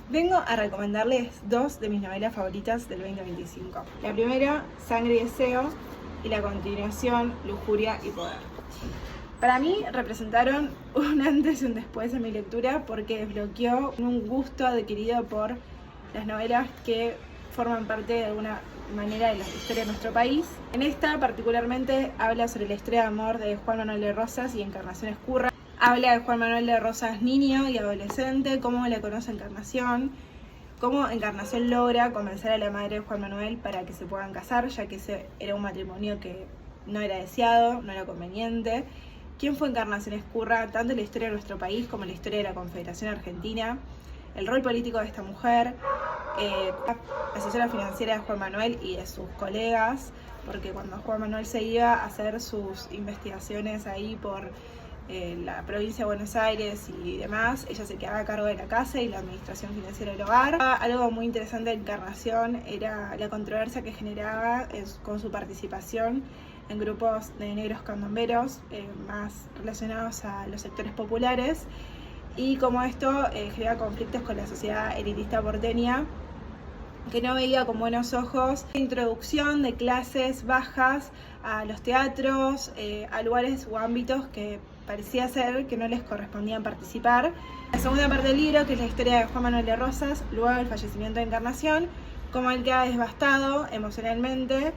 Vengo a recomendarles dos de mis novelas favoritas del 2025. La primera, Sangre y Deseo, y la continuación, Lujuria y Poder. Para mí representaron un antes y un después en mi lectura porque desbloqueó un gusto adquirido por las novelas que forman parte de alguna manera de la historia de nuestro país. En esta particularmente habla sobre la historia de amor de Juan Manuel de Rosas y Encarnación Ezcurra. Habla de Juan Manuel de Rosas niño y adolescente, cómo le conoce Encarnación, cómo Encarnación logra convencer a la madre de Juan Manuel para que se puedan casar, ya que ese era un matrimonio que no era deseado, no era conveniente. ¿Quién fue Encarnación Ezcurra? Tanto en la historia de nuestro país como en la historia de la Confederación Argentina. El rol político de esta mujer, asesora financiera de Juan Manuel y de sus colegas, porque cuando Juan Manuel se iba a hacer sus investigaciones ahí por la provincia de Buenos Aires y demás, ella se quedaba a cargo de la casa y la administración financiera del hogar. Algo muy interesante de Encarnación era la controversia que generaba con su participación en grupos de negros candomberos más relacionados a los sectores populares, y cómo esto genera conflictos con la sociedad elitista porteña, que no veía con buenos ojos la introducción de clases bajas a los teatros, a lugares o ámbitos que parecía ser que no les correspondían participar. La segunda parte del libro, que es la historia de Juan Manuel de Rosas, luego del fallecimiento de Encarnación, cómo él queda devastado emocionalmente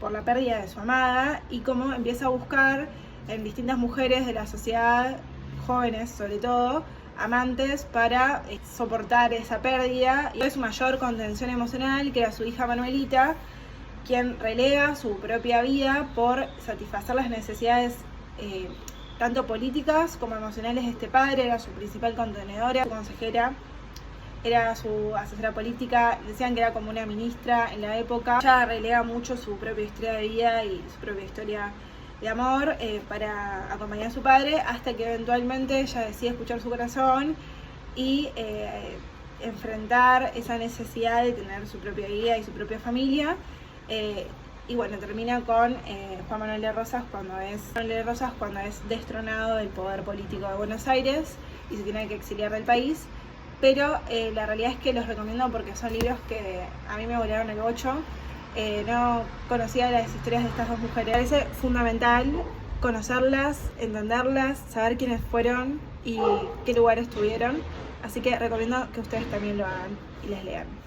por la pérdida de su amada y cómo empieza a buscar en distintas mujeres de la sociedad, jóvenes sobre todo, amantes para soportar esa pérdida, y su mayor contención emocional, que era su hija Manuelita, quien relega su propia vida por satisfacer las necesidades tanto políticas como emocionales de este padre. Era su principal contenedora, su consejera, era su asesora política, decían que era como una ministra en la época. Ella relega mucho su propia historia de vida y su propia historia de amor para acompañar a su padre, hasta que eventualmente ella decide escuchar su corazón y enfrentar esa necesidad de tener su propia vida y su propia familia. Y bueno, termina con Juan Manuel de Rosas cuando es destronado del poder político de Buenos Aires y se tiene que exiliar del país. Pero la realidad es que los recomiendo porque son libros que a mí me volaron el bocho. No conocía las historias de estas dos mujeres. Me parece fundamental conocerlas, entenderlas, saber quiénes fueron y qué lugares tuvieron. Así que recomiendo que ustedes también lo hagan y les lean.